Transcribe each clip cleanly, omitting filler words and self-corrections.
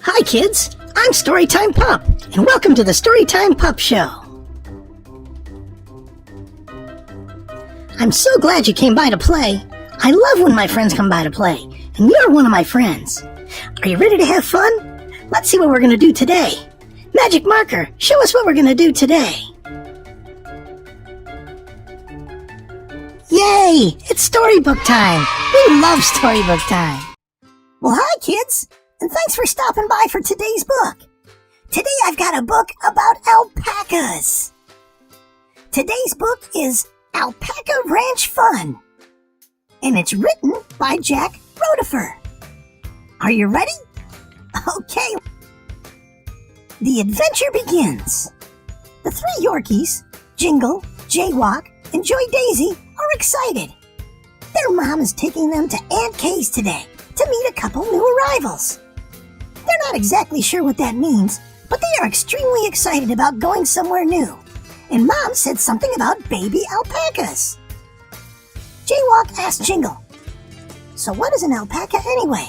Hi kids, I'm Storytime Pup, and welcome to the Storytime Pup Show. I'm so glad you came by to play. I love when my friends come by to play, and you're one of my friends. Are you ready to have fun? Let's see what we're going to do today. Magic marker, show us what we're going to do today. Yay! It's storybook time! We love storybook time! Well, hi kids, and thanks for stopping by for today's book. Today I've got a book about alpacas. Today's book is Alpaca Ranch Fun, and it's written by Jack Rotifer. Are you ready? Okay. The adventure begins. The three Yorkies, Jingle, Jaywok, and Joi Daisy, are excited. Their mom is taking them to Aunt Kay's today to meet a couple new arrivals. They're not exactly sure what that means, but they are extremely excited about going somewhere new. And Mom said something about baby alpacas. Jaywok asked Jingle, "So what is an alpaca anyway?"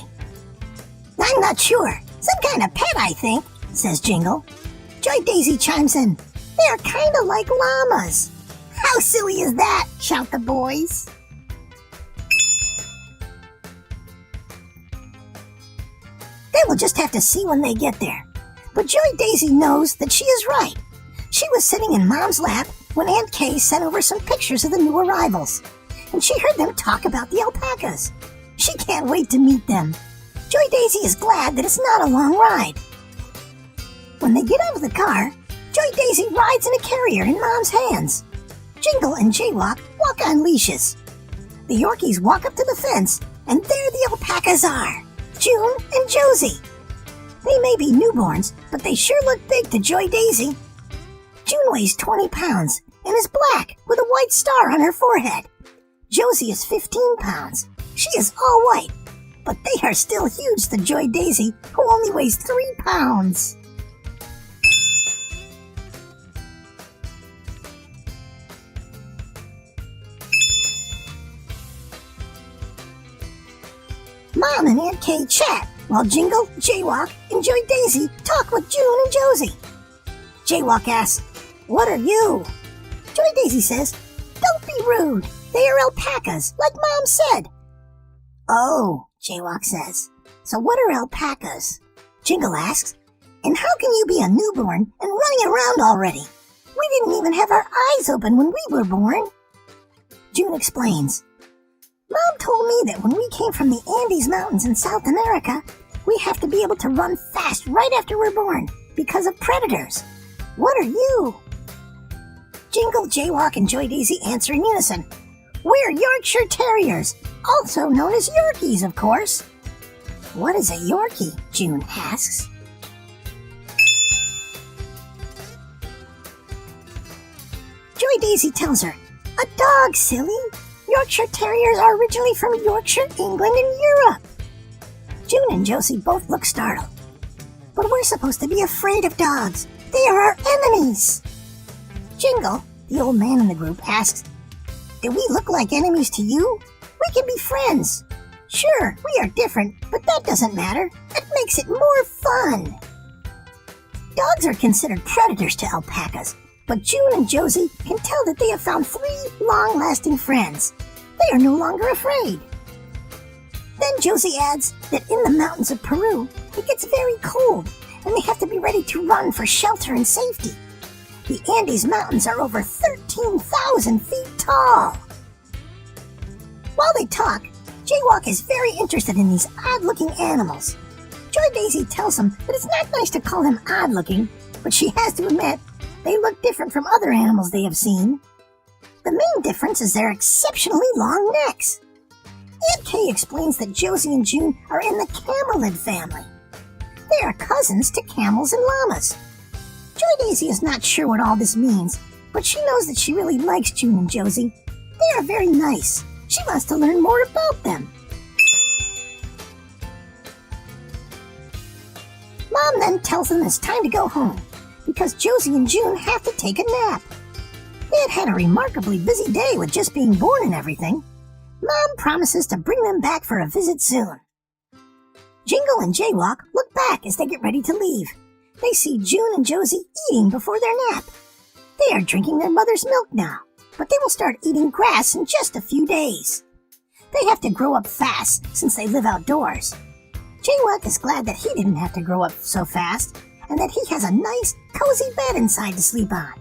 "I'm not sure. Some kind of pet, I think," says Jingle. Joi Daisy chimes in, "They're kind of like llamas." "How silly is that?" shout the boys. They will just have to see when they get there. But Joi Daisy knows that she is right. She was sitting in Mom's lap when Aunt Kay sent over some pictures of the new arrivals, and she heard them talk about the alpacas. She can't wait to meet them. Joi Daisy is glad that it's not a long ride. When they get out of the car, Joi Daisy rides in a carrier in Mom's hands. Jingle and Jaywok walk on leashes. The Yorkies walk up to the fence, and there the alpacas are, June and Josie. They may be newborns, but they sure look big to Joi Daisy. June weighs 20 pounds and is black with a white star on her forehead. Josie is 15 pounds. She is all white, but they are still huge to Joi Daisy, who only weighs 3 pounds. Mom and Aunt Kay chat while Jingle, Jaywok, and Joi Daisy talk with June and Josie. Jaywok asks, "What are you?" Joi Daisy says, "Don't be rude. They are alpacas, like Mom said." "Oh," Jaywok says, "so what are alpacas?" Jingle asks, "And how can you be a newborn and running around already? We didn't even have our eyes open when we were born." June explains, "Mom told me that when we came from the Andes Mountains in South America, we have to be able to run fast right after we're born because of predators. What are you?" Jingle, Jaywok, and Joi Daisy answer in unison, "We're Yorkshire Terriers, also known as Yorkies, of course." "What is a Yorkie?" June asks. Joi Daisy tells her, "A dog, silly. Yorkshire Terriers are originally from Yorkshire, England, and Europe." June and Josie both look startled. "But we're supposed to be afraid of dogs. They are our enemies." Jingle, the old man in the group, asks, "Do we look like enemies to you? We can be friends." "Sure, we are different, but that doesn't matter. It makes it more fun." Dogs are considered predators to alpacas, but June and Josie can tell that they have found 3 long-lasting friends. They are no longer afraid. Then Josie adds that in the mountains of Peru, it gets very cold, and they have to be ready to run for shelter and safety. The Andes Mountains are over 13,000 feet tall. While they talk, Jaywok is very interested in these odd-looking animals. Joi Daisy tells him that it's not nice to call them odd-looking, but she has to admit they look different from other animals they have seen. The main difference is their exceptionally long necks. Aunt Kay explains that Josie and June are in the camelid family. They are cousins to camels and llamas. Joi Daisy is not sure what all this means, but she knows that she really likes June and Josie. They are very nice. She wants to learn more about them. Mom then tells them it's time to go home, because Josie and June have to take a nap. They had had a remarkably busy day with just being born and everything. Mom promises to bring them back for a visit soon. Jingle and Jaywok look back as they get ready to leave. They see June and Josie eating before their nap. They are drinking their mother's milk now, but they will start eating grass in just a few days. They have to grow up fast since they live outdoors. Jaywok is glad that he didn't have to grow up so fast and that he has a nice, cozy bed inside to sleep on.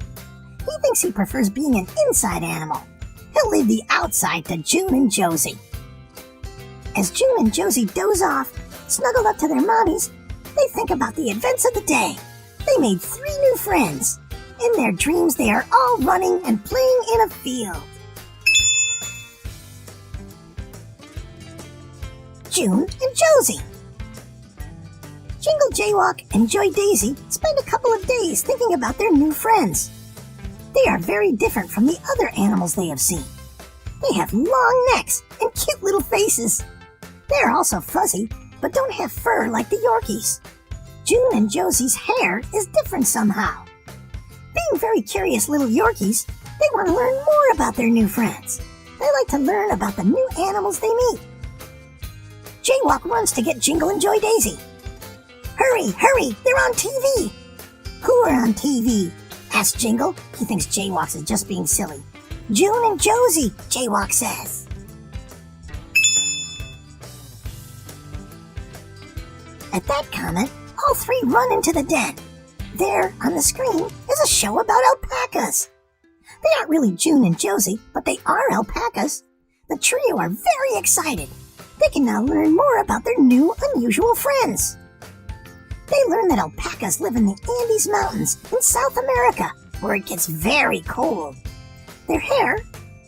He thinks he prefers being an inside animal. He'll leave the outside to June and Josie. As June and Josie doze off, snuggled up to their mommies, they think about the events of the day. They made 3 new friends. In their dreams, they are all running and playing in a field. June and Josie. Jingle, Jaywok, and Joi Daisy spend a couple of days thinking about their new friends. They are very different from the other animals they have seen. They have long necks and cute little faces. They are also fuzzy, but don't have fur like the yorkies. June and Josie's hair is different somehow. Being very curious little yorkies, they want to learn more about their new friends. They like to learn about the new animals they meet. Jaywok runs to get Jingle and Joi Daisy. Hurry, hurry, they're on TV. Who are on TV? Asks Jingle. He thinks Jaywok is just being silly. June and Josie, Jaywok says. At that comment, all 3 run into the den. There, on the screen, is a show about alpacas. They aren't really June and Josie, but they are alpacas. The trio are very excited. They can now learn more about their new, unusual friends. They learn that alpacas live in the Andes Mountains in South America, where it gets very cold. Their hair,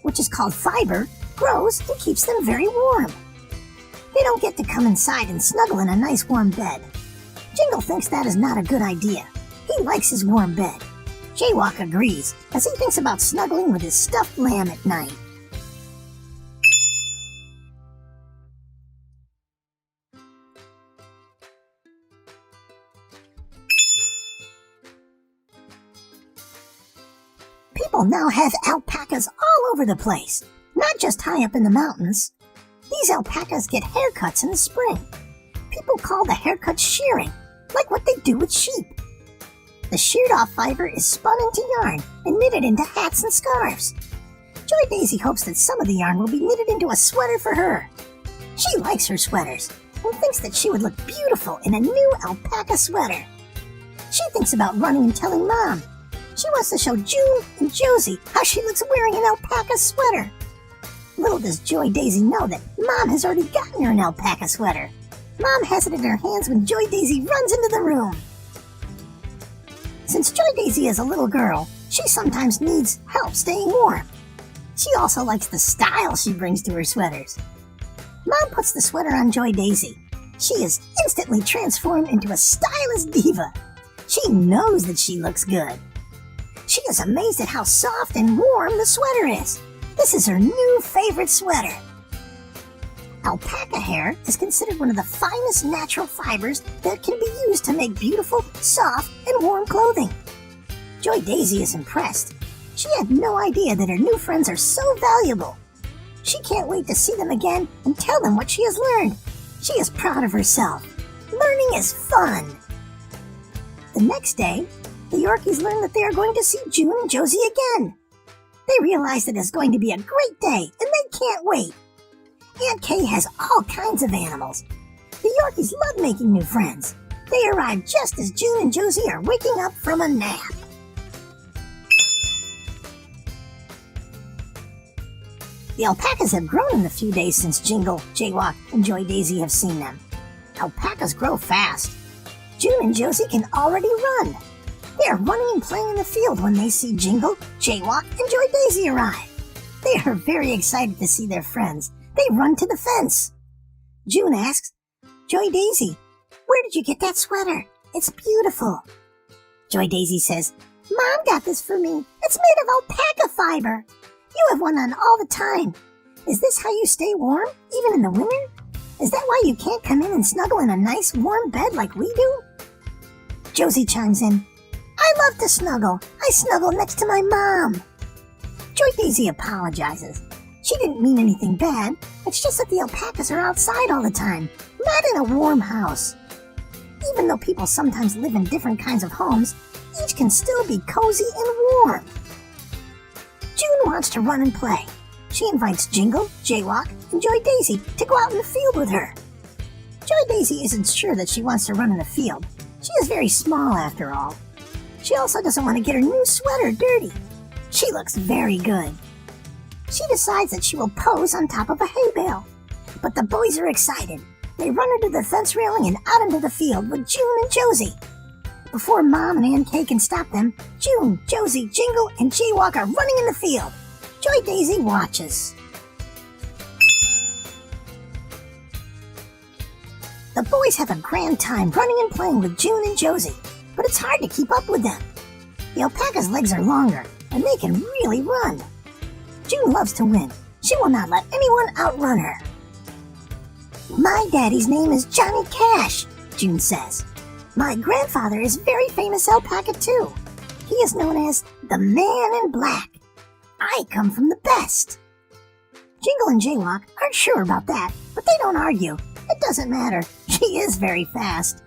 which is called fiber, grows and keeps them very warm. They don't get to come inside and snuggle in a nice warm bed. Jingle thinks that is not a good idea. He likes his warm bed. Jaywok agrees, as he thinks about snuggling with his stuffed lamb at night. People now have alpacas all over the place, not just high up in the mountains. These alpacas get haircuts in the spring. People call the haircuts shearing, like what they do with sheep. The sheared-off fiber is spun into yarn and knitted into hats and scarves. Joi Daisy hopes that some of the yarn will be knitted into a sweater for her. She likes her sweaters and thinks that she would look beautiful in a new alpaca sweater. She thinks about running and telling Mom. She wants to show June and Josie how she looks wearing an alpaca sweater. Little does Joi Daisy know that Mom has already gotten her an alpaca sweater. Mom has it in her hands when Joi Daisy runs into the room. Since Joi Daisy is a little girl, she sometimes needs help staying warm. She also likes the style she brings to her sweaters. Mom puts the sweater on Joi Daisy. She is instantly transformed into a stylish diva. She knows that she looks good. She is amazed at how soft and warm the sweater is. This is her new favorite sweater. Alpaca hair is considered one of the finest natural fibers that can be used to make beautiful, soft, and warm clothing. Joi Daisy is impressed. She had no idea that her new friends are so valuable. She can't wait to see them again and tell them what she has learned. She is proud of herself. Learning is fun. The next day, the Yorkies learn that they are going to see June and Josie again. They realize that it's going to be a great day, and they can't wait. Aunt Kay has all kinds of animals. The Yorkies love making new friends. They arrive just as June and Josie are waking up from a nap. The alpacas have grown in the few days since Jingle, Jaywok, and Joi Daisy have seen them. Alpacas grow fast. June and Josie can already run. They are running and playing in the field when they see Jingle, Jaywok, and Joi Daisy arrive. They are very excited to see their friends. They run to the fence. June asks, Joi Daisy, where did you get that sweater? It's beautiful. Joi Daisy says, Mom got this for me. It's made of alpaca fiber. You have one on all the time. Is this how you stay warm, even in the winter? Is that why you can't come in and snuggle in a nice warm bed like we do? Josie chimes in, I love to snuggle. I snuggle next to my mom. Joi Daisy apologizes. She didn't mean anything bad, It's just that the alpacas are outside all the time, not in a warm house. Even though people sometimes live in different kinds of homes, each can still be cozy and warm. June wants to run and play. She invites Jingle, Jaywok, and Joi Daisy to go out in the field with her. Joi Daisy isn't sure that she wants to run in the field. She is very small after all. She also doesn't want to get her new sweater dirty. She looks very good. She decides that she will pose on top of a hay bale. But the boys are excited. They run under the fence railing and out into the field with June and Josie. Before Mom and Aunt Kay can stop them, June, Josie, Jingle, and Jaywok are running in the field. Joi Daisy watches. The boys have a grand time running and playing with June and Josie, but it's hard to keep up with them. The alpaca's legs are longer, and they can really run. June loves to win. She will not let anyone outrun her. My daddy's name is Johnny Cash, June says. My grandfather is very famous alpaca too. He is known as the Man in Black. I come from the best. Jingle and Jaywok aren't sure about that, but they don't argue. It doesn't matter. She is very fast.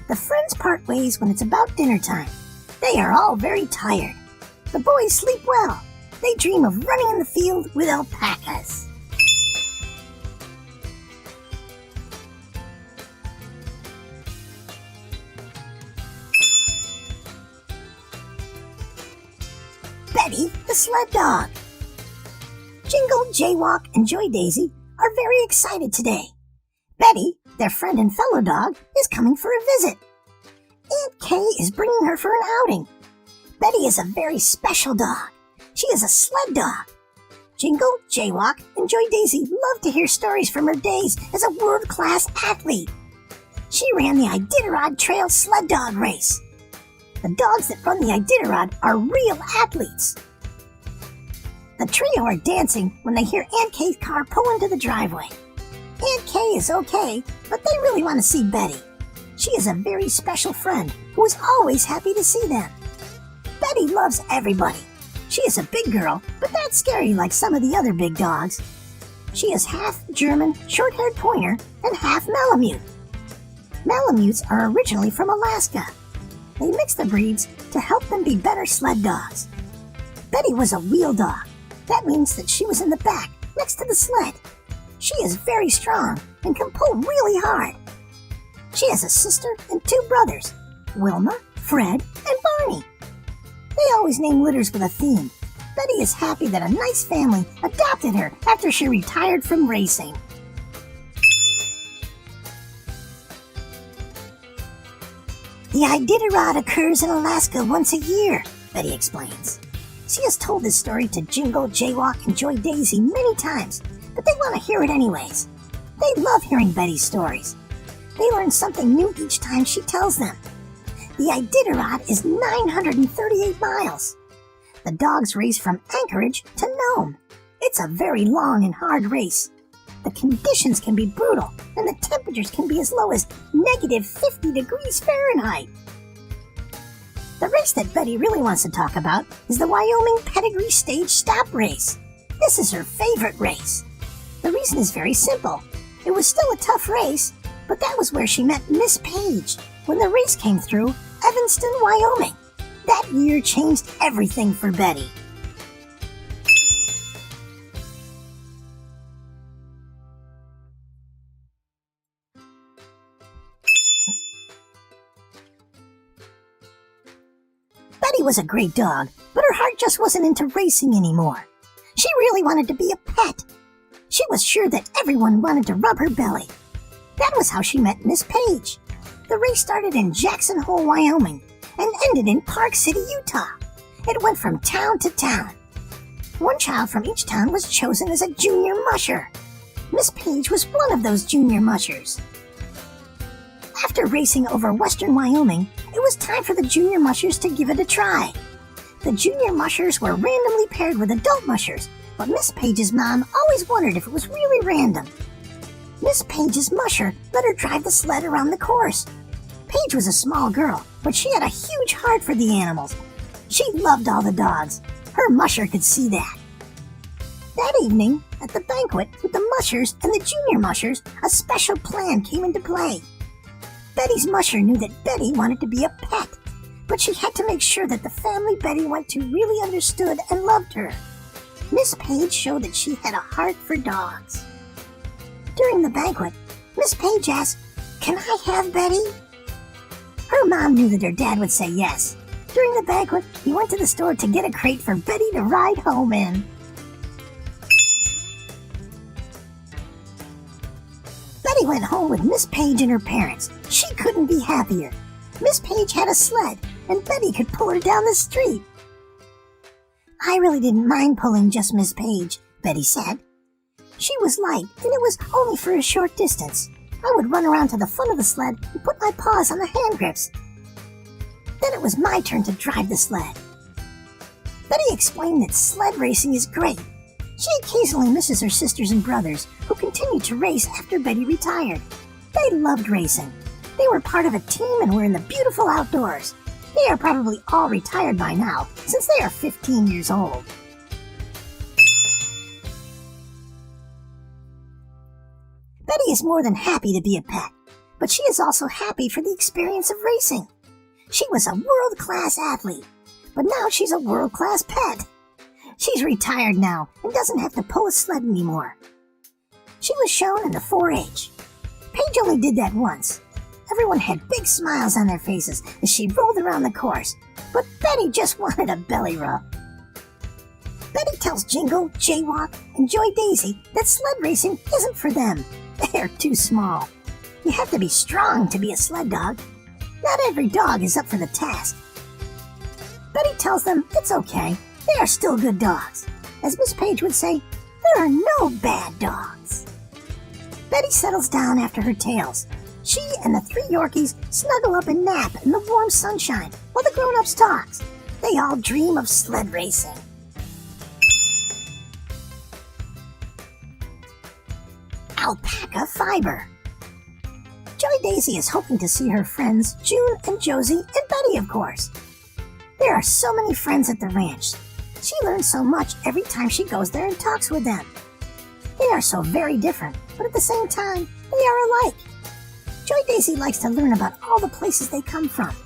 The friends part ways when it's about dinner time. They are all very tired. The boys sleep well. They dream of running in the field with alpacas. Betty, the sled dog. Jingle, Jaywok, and Joi Daisy are very excited today. Betty, their friend and fellow dog, is coming for a visit. Aunt Kay is bringing her for an outing. Betty is a very special dog. She is a sled dog. Jingle, Jaywok, and Joi Daisy love to hear stories from her days as a world-class athlete. She ran the Iditarod Trail Sled Dog Race. The dogs that run the Iditarod are real athletes. The trio are dancing when they hear Aunt Kay's car pull into the driveway. Aunt Kay is okay, but they really want to see Betty. She is a very special friend who is always happy to see them. Betty loves everybody. She is a big girl, but not scary like some of the other big dogs. She is half German short-haired pointer and half Malamute. Malamutes are originally from Alaska. They mix the breeds to help them be better sled dogs. Betty was a wheel dog. That means that she was in the back, next to the sled. She is very strong and can pull really hard. She has a sister and two brothers, Wilma, Fred, and Barney. They always name litters with a theme. Betty is happy that a nice family adopted her after she retired from racing. The Iditarod occurs in Alaska once a year, Betty explains. She has told this story to Jingle, Jaywok, and Joi Daisy many times, but they want to hear it anyways. They love hearing Betty's stories. They learn something new each time she tells them. The Iditarod is 938 miles. The dogs race from Anchorage to Nome. It's a very long and hard race. The conditions can be brutal, and the temperatures can be as low as negative 50 degrees Fahrenheit. The race that Betty really wants to talk about is the Wyoming Pedigree Stage Stop Race. This is her favorite race. The reason is very simple. It was still a tough race, but that was where she met Miss Page when the race came through Evanston, Wyoming. That year changed everything for Betty. Betty was a great dog, but her heart just wasn't into racing anymore. She really wanted to be a pet. She was sure that everyone wanted to rub her belly. That was how she met Miss Page. The race started in Jackson Hole, Wyoming, and ended in Park City, Utah. It went from town to town. One child from each town was chosen as a junior musher. Miss Page was one of those junior mushers. After racing over western Wyoming, it was time for the junior mushers to give it a try. The junior mushers were randomly paired with adult mushers, but Miss Page's mom always wondered if it was really random. Miss Page's musher let her drive the sled around the course. Paige was a small girl, but she had a huge heart for the animals. She loved all the dogs. Her musher could see that. That evening, at the banquet with the mushers and the junior mushers, a special plan came into play. Betty's musher knew that Betty wanted to be a pet, but she had to make sure that the family Betty went to really understood and loved her. Miss Page showed that she had a heart for dogs. During the banquet, Miss Page asked, "Can I have Betty?" Her mom knew that her dad would say yes. During the banquet, he went to the store to get a crate for Betty to ride home in. Betty went home with Miss Page and her parents. She couldn't be happier. Miss Page had a sled, and Betty could pull her down the street. "I really didn't mind pulling just Miss Page," Betty said. "She was light, and it was only for a short distance. I would run around to the front of the sled and put my paws on the hand grips. Then it was my turn to drive the sled." Betty explained that sled racing is great. She occasionally misses her sisters and brothers, who continued to race after Betty retired. They loved racing. They were part of a team and were in the beautiful outdoors. They are probably all retired by now, since they are 15 years old. Betty is more than happy to be a pet, but she is also happy for the experience of racing. She was a world-class athlete, but now she's a world-class pet. She's retired now and doesn't have to pull a sled anymore. She was shown in the 4-H. Paige only did that once. Everyone had big smiles on their faces as she rolled around the course, but Betty just wanted a belly rub. Betty tells Jingle, Jaywok, and Joi Daisy that sled racing isn't for them. They're too small. You have to be strong to be a sled dog. Not every dog is up for the task. Betty tells them it's okay. They are still good dogs. As Miss Page would say, there are no bad dogs. Betty settles down after her tales. She and the 3 yorkies snuggle up and nap in the warm sunshine while the grown-ups talk. They all dream of sled racing. Alpaca fiber. Joi Daisy is hoping to see her friends June and Josie and Betty, of course. There are so many friends at the ranch. She learns so much every time she goes there and talks with them. They are so very different, but at the same time, they are alike. Joi Daisy likes to learn about all the places they come from.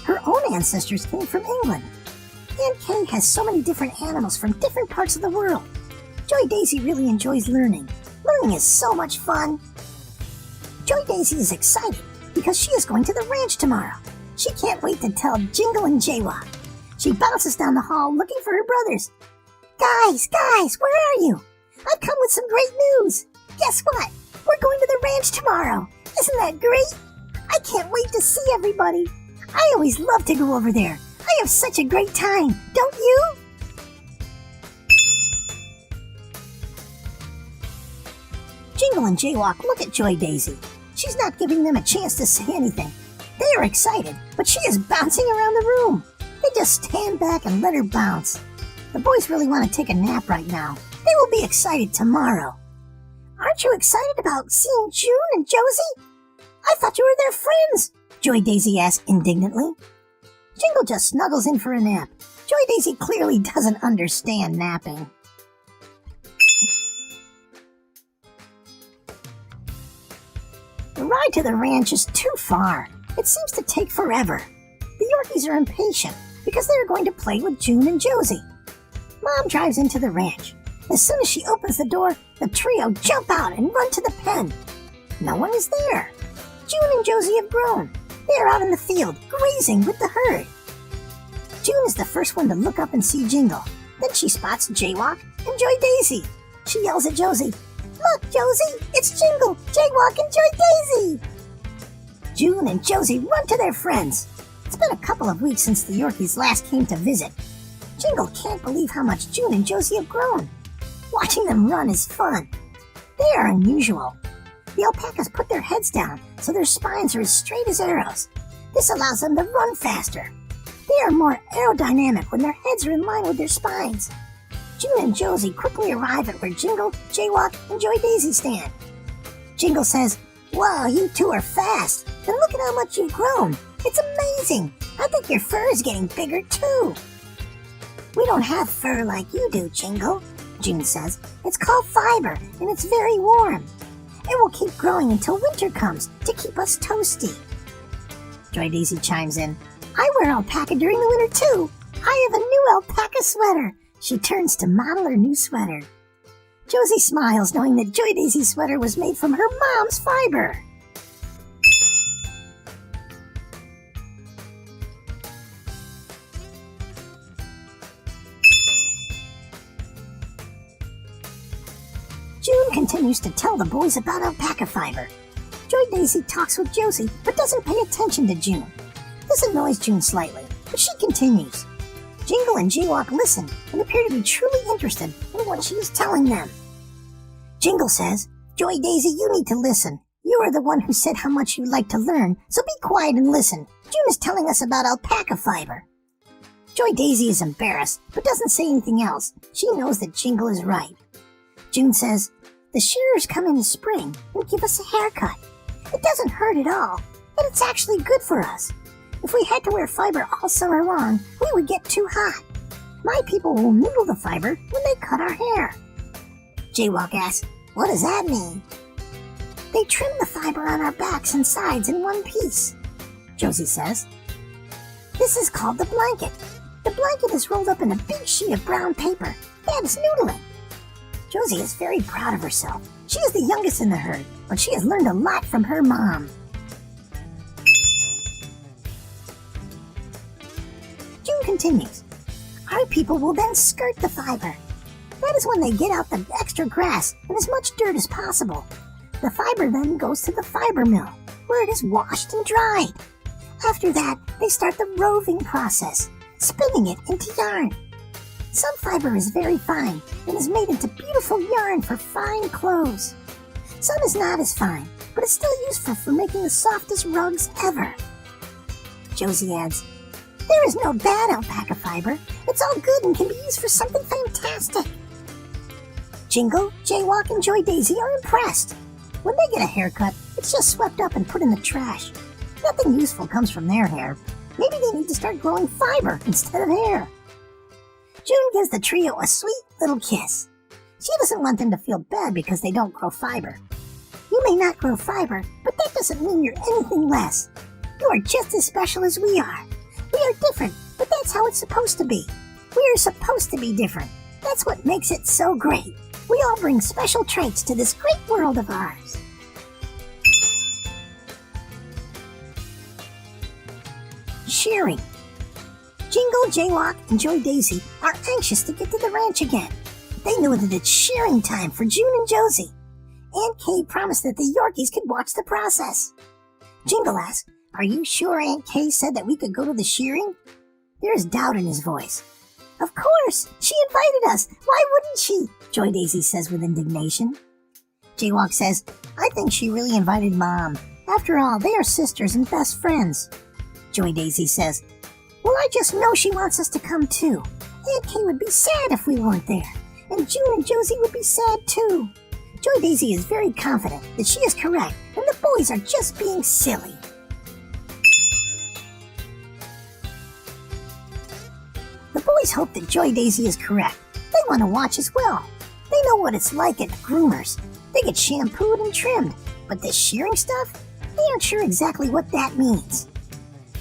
Her own ancestors came from England. Aunt Kay has so many different animals from different parts of the world. Joi Daisy really enjoys learning. Learning is so much fun. Joi Daisy is excited because she is going to the ranch tomorrow. She can't wait to tell Jingle and Jaywok. She bounces down the hall looking for her brothers. Guys, where are you? I've come with some great news. Guess what? We're going to the ranch tomorrow. Isn't that great? I can't wait to see everybody. I always love to go over there. I have such a great time, don't you? Jingle and Jaywok look at Joi Daisy. She's not giving them a chance to say anything. They are excited, but she is bouncing around the room. They just stand back and let her bounce. The boys really want to take a nap right now. They will be excited tomorrow. Aren't you excited about seeing June and Josie? I thought you were their friends, Joi Daisy asked indignantly. Jingle just snuggles in for a nap. Joi Daisy clearly doesn't understand napping. The ride to the ranch is too far. It seems to take forever. The Yorkies are impatient because they are going to play with June and Josie. Mom drives into the ranch. As soon as she opens the door, the trio jump out and run to the pen. No one is there. June and Josie have grown. They are out in the field, grazing with the herd. June is the first one to look up and see Jingle. Then she spots Jaywok and Joi Daisy. She yells at Josie, "Look, Josie, it's Jingle, Jaywok, and Joi Daisy!" June and Josie run to their friends. It's been a couple of weeks since the Yorkies last came to visit. Jingle can't believe how much June and Josie have grown. Watching them run is fun. They are unusual. The alpacas put their heads down so their spines are as straight as arrows. This allows them to run faster. They are more aerodynamic when their heads are in line with their spines. June and Josie quickly arrive at where Jingle, Jaywok, and Joi Daisy stand. Jingle says, "Wow, you two are fast. And look at how much you've grown. It's amazing. I think your fur is getting bigger too." "We don't have fur like you do, Jingle," June says. It's called fiber, and it's very warm. It will keep growing until winter comes to keep us toasty. Joi Daisy chimes in. I wear alpaca during the winter too. I have a new alpaca sweater. She turns to model her new sweater. Josie smiles, knowing that Joi Daisy's sweater was made from her mom's fiber. June continues to tell the boys about alpaca fiber. Joi Daisy talks with Josie, but doesn't pay attention to June. This annoys June slightly, but she continues. Jingle and Jaywok listen and appear to be truly interested in what she is telling them. Jingle says, Joi Daisy, you need to listen. You are the one who said how much you'd like to learn, so be quiet and listen. June is telling us about alpaca fiber. Joi Daisy is embarrassed, but doesn't say anything else. She knows that Jingle is right. June says, the shearers come in the spring and give us a haircut. It doesn't hurt at all, and it's actually good for us. If we had to wear fiber all summer long, we would get too hot. My people will noodle the fiber when they cut our hair. Jaywok asks, what does that mean? They trim the fiber on our backs and sides in one piece. Josie says, this is called the blanket. The blanket is rolled up in a big sheet of brown paper. That is noodling. Josie is very proud of herself. She is the youngest in the herd, but she has learned a lot from her mom. June continues. Our people will then skirt the fiber. That is when they get out the extra grass and as much dirt as possible. The fiber then goes to the fiber mill, where it is washed and dried. After that, they start the roving process, spinning it into yarn. Some fiber is very fine and is made into beautiful yarn for fine clothes. Some is not as fine, but it's still useful for making the softest rugs ever. Josie adds, there is no bad alpaca fiber. It's all good and can be used for something fantastic. Jingle, Jaywok, and Joi Daisy are impressed. When they get a haircut, it's just swept up and put in the trash. Nothing useful comes from their hair. Maybe they need to start growing fiber instead of hair. June gives the trio a sweet little kiss. She doesn't want them to feel bad because they don't grow fiber. You may not grow fiber, but that doesn't mean you're anything less. You are just as special as we are. We are different, but that's how it's supposed to be. We are supposed to be different. That's what makes it so great. We all bring special traits to this great world of ours. Shearing. Jingle, Jaywok, and Joi Daisy are anxious to get to the ranch again. They know that it's shearing time for June and Josie. Aunt Kay promised that the Yorkies could watch the process. Jingle asks, are you sure Aunt Kay said that we could go to the shearing? There is doubt in his voice. Of course, she invited us. Why wouldn't she? Joi Daisy says with indignation. Jaywok says, I think she really invited Mom. After all, they are sisters and best friends. Joi Daisy says, well, I just know she wants us to come too. Aunt Kay would be sad if we weren't there, and June and Josie would be sad too. Joi Daisy is very confident that she is correct, and the boys are just being silly. The boys hope that Joi Daisy is correct. They want to watch as well. They know what it's like at groomers. They get shampooed and trimmed, but this shearing stuff, they aren't sure exactly what that means.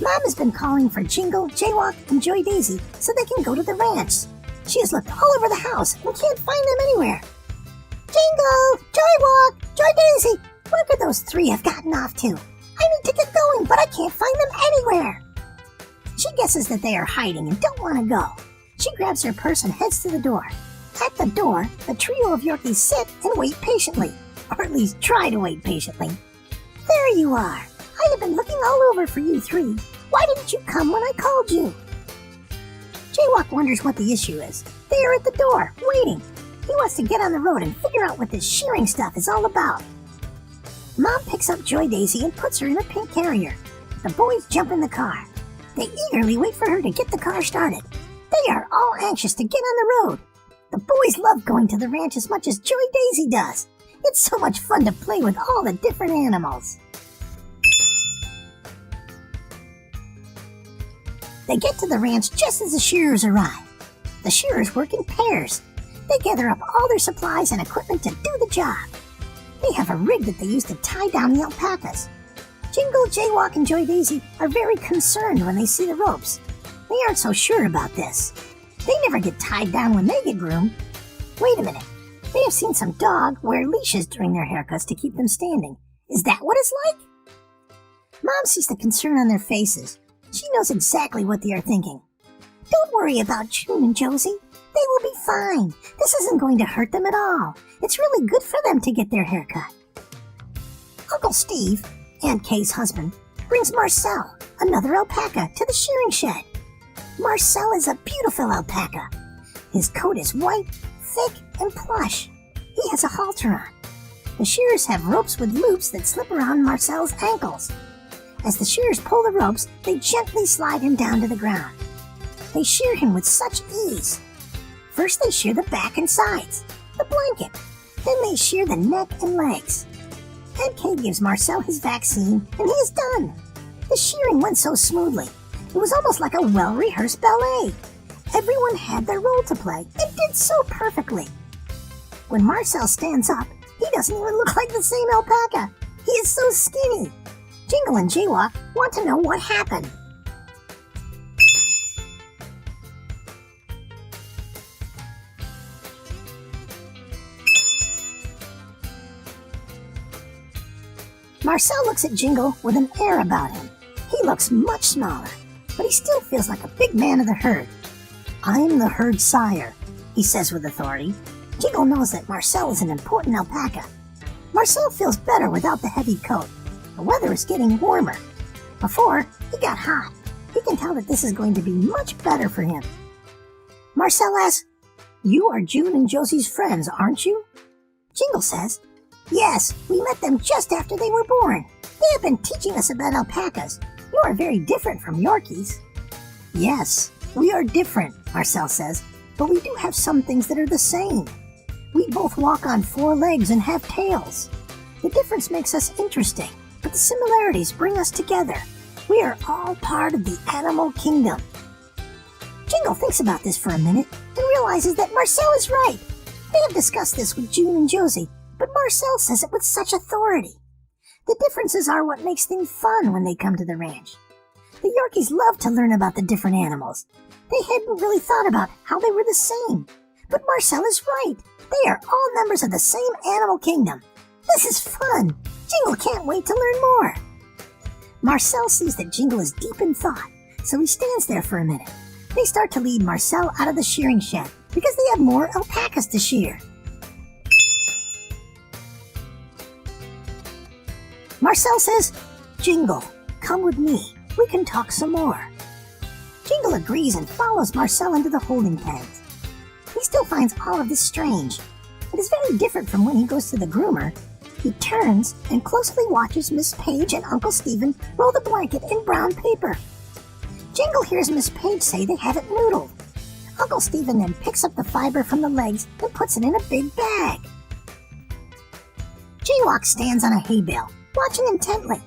Mom has been calling for Jingle, Jaywok, and Joi Daisy so they can go to the ranch. She has looked all over the house and can't find them anywhere. Jingle, Jaywok, Joi Daisy, where could those three have gotten off to? I need to get going, but I can't find them anywhere. She guesses that they are hiding and don't want to go. She grabs her purse and heads to the door. At the door, the trio of Yorkies sit and wait patiently, or at least try to wait patiently. There you are. I have been looking all over for you three. Why didn't you come when I called you? Jaywok wonders what the issue is. They are at the door, waiting. He wants to get on the road and figure out what this shearing stuff is all about. Mom picks up Joi Daisy and puts her in a pink carrier. The boys jump in the car. They eagerly wait for her to get the car started. They are all anxious to get on the road. The boys love going to the ranch as much as Joi Daisy does. It's so much fun to play with all the different animals. They get to the ranch just as the shearers arrive. The shearers work in pairs. They gather up all their supplies and equipment to do the job. They have a rig that they use to tie down the alpacas. Jingle, Jaywok, and Joi Daisy are very concerned when they see the ropes. They aren't so sure about this. They never get tied down when they get groomed. Wait a minute. They have seen some dog wear leashes during their haircuts to keep them standing. Is that what it's like? Mom sees the concern on their faces. She knows exactly what they are thinking. Don't worry about June and Josie. They will be fine. This isn't going to hurt them at all. It's really good for them to get their hair cut. Uncle Steve, Aunt Kay's husband, brings Marcel, another alpaca, to the shearing shed. Marcel is a beautiful alpaca. His coat is white, thick, and plush. He has a halter on. The shearers have ropes with loops that slip around Marcel's ankles. As the shearers pull the ropes, they gently slide him down to the ground. They shear him with such ease. First they shear the back and sides, the blanket. Then they shear the neck and legs. Aunt Kay gives Marcel his vaccine, and he is done. The shearing went so smoothly. It was almost like a well-rehearsed ballet. Everyone had their role to play and did so perfectly. When Marcel stands up, he doesn't even look like the same alpaca. He is so skinny. Jingle and Jaywok want to know what happened. Marcel looks at Jingle with an air about him. He looks much smaller, but he still feels like a big man of the herd. I'm the herd sire, he says with authority. Jingle knows that Marcel is an important alpaca. Marcel feels better without the heavy coat. The weather is getting warmer. Before, he got hot. He can tell that this is going to be much better for him. Marcel asks, "You are June and Josie's friends, aren't you?" Jingle says, "Yes, we met them just after they were born. They have been teaching us about alpacas. You are very different from yorkies." "Yes, we are different," Marcel says, "but we do have some things that are the same. We both walk on 4 legs and have tails. The difference makes us interesting, but the similarities bring us together. We are all part of the animal kingdom." Jingle thinks about this for a minute and realizes that Marcel is right. They have discussed this with June and Josie, but Marcel says it with such authority. The differences are what makes things fun when they come to the ranch. The yorkies love to learn about the different animals. They hadn't really thought about how they were the same. But Marcel is right. They are all members of the same animal kingdom. This is fun. Jingle can't wait to learn more. Marcel sees that Jingle is deep in thought, so he stands there for a minute. They start to lead Marcel out of the shearing shed because they have more alpacas to shear. Marcel says, "Jingle, come with me. We can talk some more." Jingle agrees and follows Marcel into the holding pens. He still finds all of this strange. It is very different from when he goes to the groomer. He turns and closely watches Miss Page and Uncle Stephen roll the blanket in brown paper. Jingle hears Miss Page say they have it noodled. Uncle Stephen then picks up the fiber from the legs and puts it in a big bag. Jaywok stands on a hay bale, watching intently.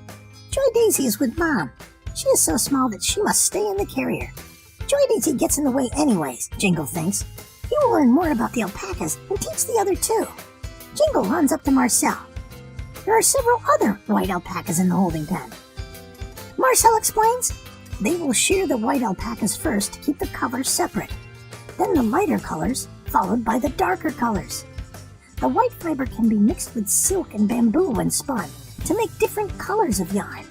Joi Daisy is with Mom. She is so small that she must stay in the carrier. Joi Daisy gets in the way anyways, Jingle thinks. He will learn more about the alpacas and teach the other 2. Jingle runs up to Marcel. There are several other white alpacas in the holding pen. Marcel explains, they will shear the white alpacas first to keep the colors separate. Then the lighter colors, followed by the darker colors. The white fiber can be mixed with silk and bamboo when spun to make different colors of yarn.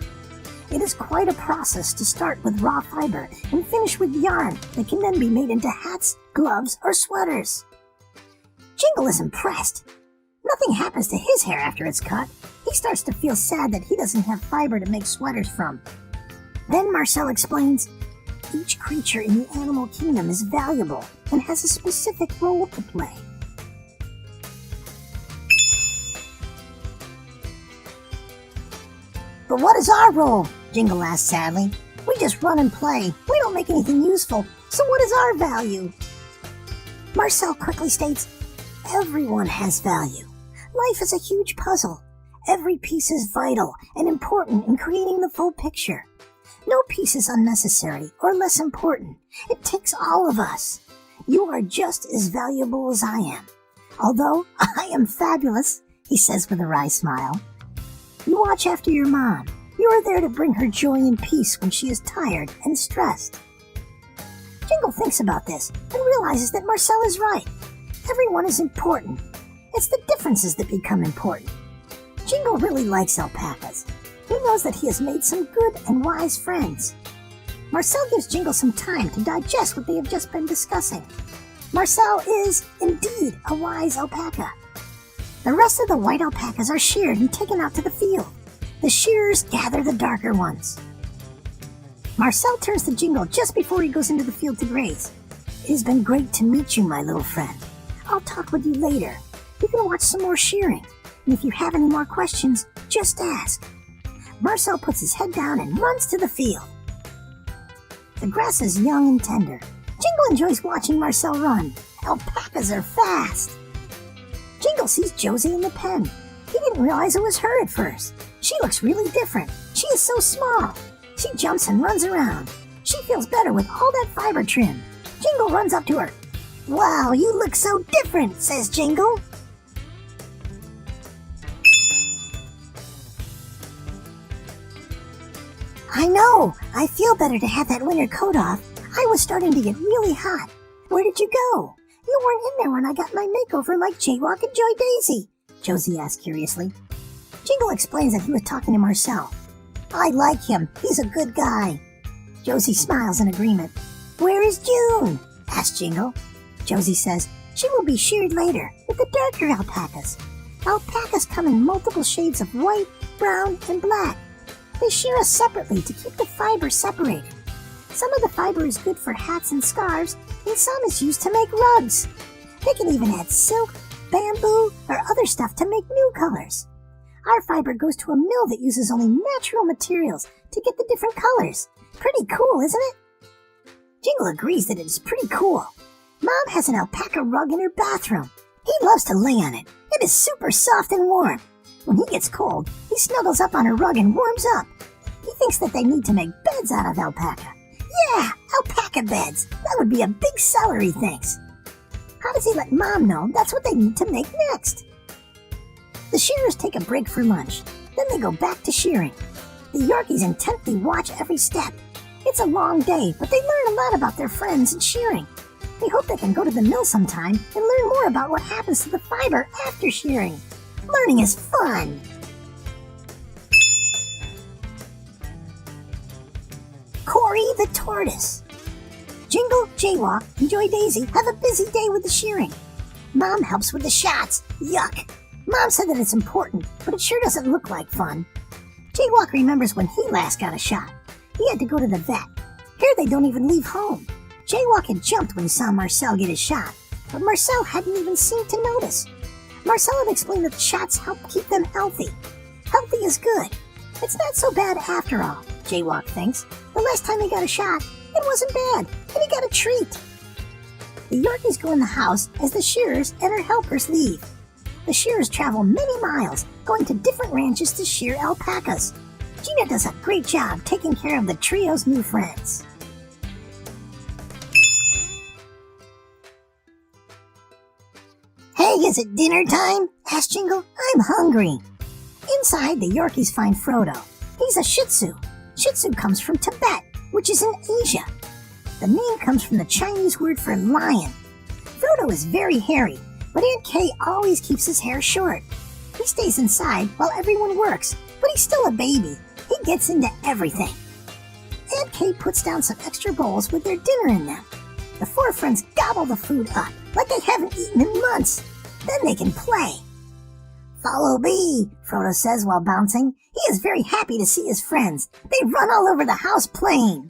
It is quite a process to start with raw fiber and finish with yarn that can then be made into hats, gloves, or sweaters. Jingle is impressed. Nothing happens to his hair after it's cut. He starts to feel sad that he doesn't have fiber to make sweaters from. Then Marcel explains, each creature in the animal kingdom is valuable and has a specific role to play. "But what is our role?" Jingle asks sadly. "We just run and play. We don't make anything useful. So what is our value?" Marcel quickly states, "Everyone has value. Life is a huge puzzle. Every piece is vital and important in creating the full picture. No piece is unnecessary or less important. It takes all of us. You are just as valuable as I am. Although I am fabulous, he says with a wry smile. You watch after your mom. You are there to bring her joy and peace when she is tired and stressed. Jingle thinks about this and realizes that Marcel is right. Everyone is important. It's the differences that become important. Jingle really likes alpacas. He knows that he has made some good and wise friends. Marcel gives Jingle some time to digest what they have just been discussing. Marcel is, indeed, a wise alpaca. The rest of the white alpacas are sheared and taken out to the field. The shearers gather the darker ones. Marcel turns to Jingle just before he goes into the field to graze. It has been great to meet you, my little friend. I'll talk with you later. You can watch some more shearing, and if you have any more questions, just ask. Marcel puts his head down and runs to the field. The grass is young and tender. Jingle enjoys watching Marcel run. Alpacas are fast. Jingle sees Josie in the pen. He didn't realize it was her at first. She looks really different. She is so small. She jumps and runs around. She feels better with all that fiber trim. Jingle runs up to her. Wow, you look so different, says Jingle. I know. I feel better to have that winter coat off. I was starting to get really hot. Where did you go? You weren't in there when I got my makeover like Jaywok and Joi Daisy, Josie asked curiously. Jingle explains that he was talking to Marcel. I like him. He's a good guy. Josie smiles in agreement. Where is June? Asks Jingle. Josie says she will be sheared later with the darker alpacas. Alpacas come in multiple shades of white, brown, and black. They shear us separately to keep the fiber separated. Some of the fiber is good for hats and scarves, and some is used to make rugs. They can even add silk, bamboo, or other stuff to make new colors. Our fiber goes to a mill that uses only natural materials to get the different colors. Pretty cool, isn't it? Jingle agrees that it is pretty cool. Mom has an alpaca rug in her bathroom. He loves to lay on it. It is super soft and warm. When he gets cold, he snuggles up on her rug and warms up. He thinks that they need to make beds out of alpaca. Yeah, alpaca beds. That would be a big seller, he thinks. How does he let Mom know that's what they need to make next? The shearers take a break for lunch. Then they go back to shearing. The yorkies intently watch every step. It's a long day, but they learn a lot about their friends and shearing. They hope they can go to the mill sometime and learn more about what happens to the fiber after shearing. Learning is fun. Cory the tortoise. Jingle, Jaywok, and Joi Daisy have a busy day with the shearing. Mom helps with the shots. Yuck. Mom said that it's important, but it sure doesn't look like fun. Jaywok remembers when he last got a shot. He had to go to the vet. Here they don't even leave home. Jaywok had jumped when he saw Marcel get his shot, but Marcel hadn't even seemed to notice. Marcel had explained that shots help keep them healthy. Healthy is good. It's not so bad after all, Jaywok thinks. The last time he got a shot, it wasn't bad, and he got a treat. The yorkies go in the house as the shearers and her helpers leave. The shearers travel many miles, going to different ranches to shear alpacas. Gina does a great job taking care of the trio's new friends. Hey, is it dinner time? Asked Jingle. I'm hungry. Inside, the yorkies find Frodo. He's a Shih Tzu. Shih Tzu comes from Tibet, which is in Asia. The name comes from the Chinese word for lion. Frodo is very hairy, but Aunt Kay always keeps his hair short. He stays inside while everyone works, but he's still a baby. He gets into everything. Aunt Kay puts down some extra bowls with their dinner in them. The four friends gobble the food up like they haven't eaten in months. Then they can play. Follow me, Frodo says while bouncing. He is very happy to see his friends. They run all over the house playing.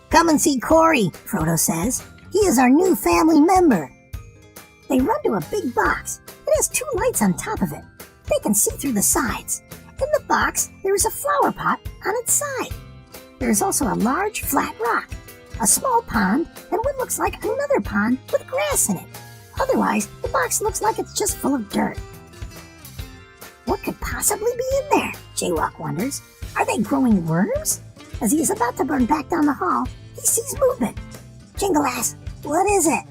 Come and see Cory, Frodo says. He is our new family member. They run to a big box. It has 2 lights on top of it. They can see through the sides. In the box, there is a flower pot on its side. There is also a large, flat rock, a small pond, and what looks like another pond with grass in it. Otherwise, the box looks like it's just full of dirt. could possibly be in there? Jaywok wonders. Are they growing worms? As he is about to burn back down the hall, he sees movement. Jingle asks, "What is it?"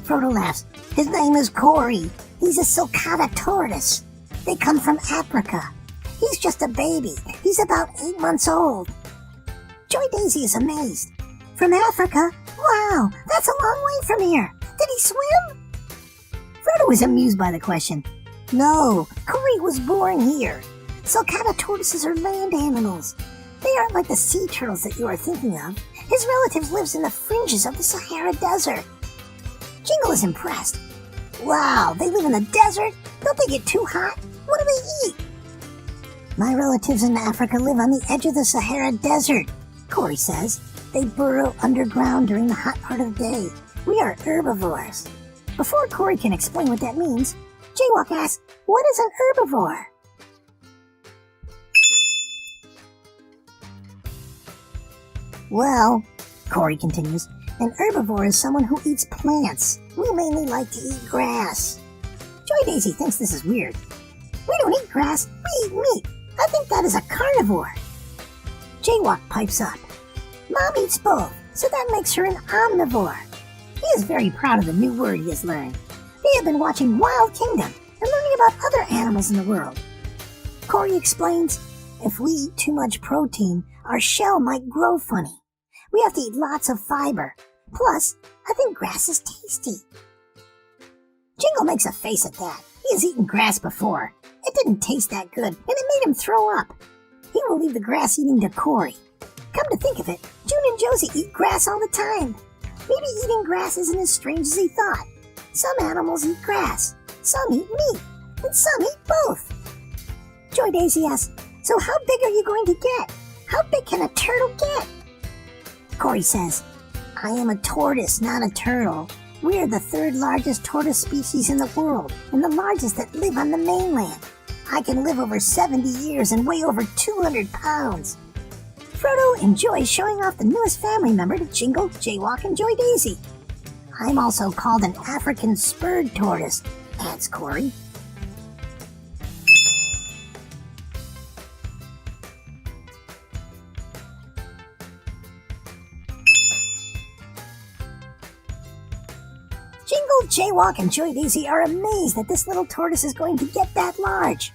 Frodo laughs. "His name is Cory. He's a sulcata tortoise. They come from Africa. He's just a baby. He's about 8 months old." Joi Daisy is amazed. "From Africa? Wow, that's a long way from here. Did he swim?" Frodo is amused by the question. "No, Cory was born here. Sulcata tortoises are land animals. They aren't like the sea turtles that you are thinking of. His relatives lives in the fringes of the Sahara Desert." Jingle is impressed. "Wow, they live in the desert? Don't they get too hot? What do they eat?" "My relatives in Africa live on the edge of the Sahara Desert," Cory says. "They burrow underground during the hot part of the day. We are herbivores." Before Cory can explain what that means, Jaywok asks, "What is an herbivore?" "Well," Cory continues, "an herbivore is someone who eats plants. We mainly like to eat grass." Joi Daisy thinks this is weird. "We don't eat grass, we eat meat. I think that is a carnivore." Jaywok pipes up. "Mom eats both, so that makes her an omnivore." He is very proud of the new word he has learned. They have been watching Wild Kingdom and learning about other animals in the world. Cory explains, "If we eat too much protein, our shell might grow funny. We have to eat lots of fiber. Plus, I think grass is tasty." Jingle makes a face at that. He has eaten grass before. It didn't taste that good, and it made him throw up. He will leave the grass eating to Cory. Come to think of it, June and Josie eat grass all the time. Maybe eating grass isn't as strange as he thought. Some animals eat grass, some eat meat, and some eat both. Joi Daisy asks, "So how big are you going to get? How big can a turtle get?" Cory says, "I am a tortoise, not a turtle. We are the 3rd largest tortoise species in the world, and the largest that live on the mainland. I can live over 70 years and weigh over 200 pounds. Frodo enjoys showing off the newest family member to Jingle, Jaywok, and Joi Daisy. "I'm also called an African spurred tortoise," adds Cory. Jingle, Jaywok, and Joi Daisy are amazed that this little tortoise is going to get that large.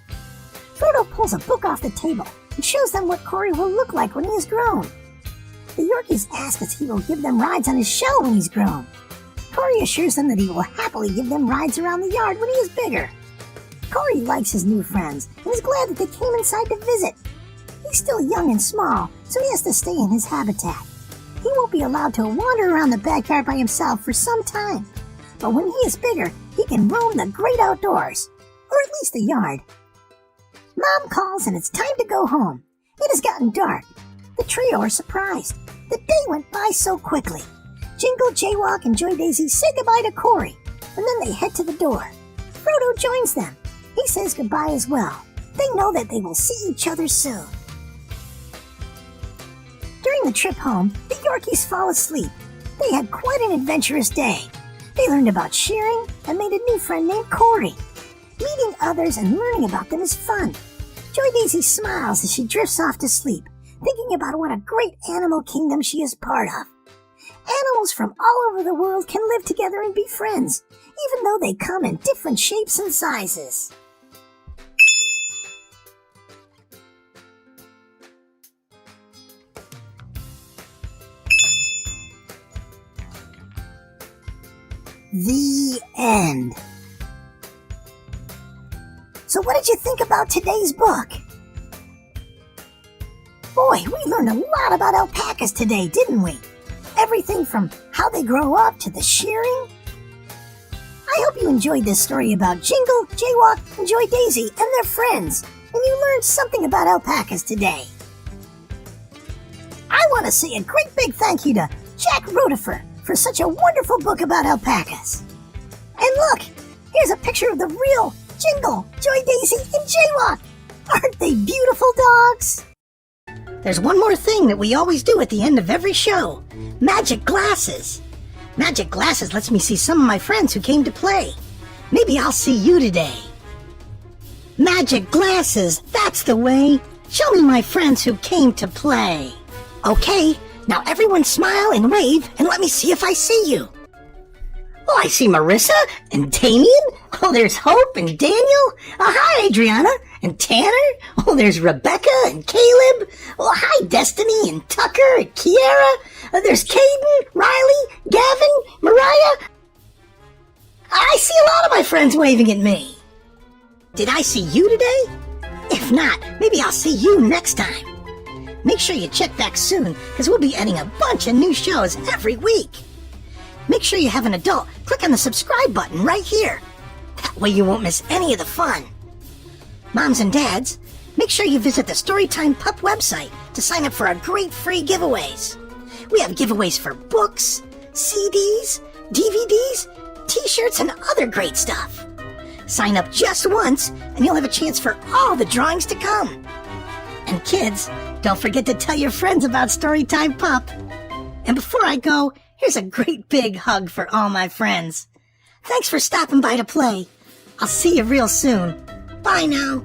Frodo pulls a book off the table and shows them what Cory will look like when he is grown. The Yorkies ask if he will give them rides on his shell when he's grown. Cory assures them that he will happily give them rides around the yard when he is bigger. Cory likes his new friends and is glad that they came inside to visit. He's still young and small, so he has to stay in his habitat. He won't be allowed to wander around the backyard by himself for some time. But when he is bigger, he can roam the great outdoors, or at least the yard. Mom calls and it's time to go home. It has gotten dark. The trio are surprised. The day went by so quickly. Jingle, Jaywok, and Joi Daisy say goodbye to Cory, and then they head to the door. Frodo joins them. He says goodbye as well. They know that they will see each other soon. During the trip home, the Yorkies fall asleep. They had quite an adventurous day. They learned about shearing and made a new friend named Cory. Meeting others and learning about them is fun. Joi Daisy smiles as she drifts off to sleep, thinking about what a great animal kingdom she is part of. Animals from all over the world can live together and be friends, even though they come in different shapes and sizes. The end. So what did you think about today's book? Boy, we learned a lot about alpacas today, didn't we? Everything from how they grow up to the shearing. I hope you enjoyed this story about Jingle, Jaywok, and Joi Daisy and their friends, and you learned something about alpacas today. I want to say a great big thank you to Jack Rotifer for such a wonderful book about alpacas. And look, here's a picture of the real Jingle, Joi Daisy, and Jaywok. Aren't they beautiful dogs? There's one more thing that we always do at the end of every show. Magic glasses. Magic glasses lets me see some of my friends who came to play. Maybe I'll see you today. Magic glasses, that's the way. Show me my friends who came to play. Okay, now everyone smile and wave and let me see if I see you. Oh, I see Marissa and Damien. Oh, there's Hope and Daniel. Oh, hi, Adriana and Tanner. Oh, there's Rebecca and Caleb. Oh, hi, Destiny and Tucker and Kiara. Oh, there's Caden, Riley, Gavin, Mariah. I see a lot of my friends waving at me. Did I see you today? If not, maybe I'll see you next time. Make sure you check back soon, because we'll be adding a bunch of new shows every week. Make sure you have an adult. Click on the subscribe button right here. That way you won't miss any of the fun. Moms and dads, make sure you visit the Storytime Pup website to sign up for our great free giveaways. We have giveaways for books, CDs, DVDs, t-shirts, and other great stuff. Sign up just once, and you'll have a chance for all the drawings to come. And kids, don't forget to tell your friends about Storytime Pup. And before I go, here's a great big hug for all my friends. Thanks for stopping by to play. I'll see you real soon. Bye now.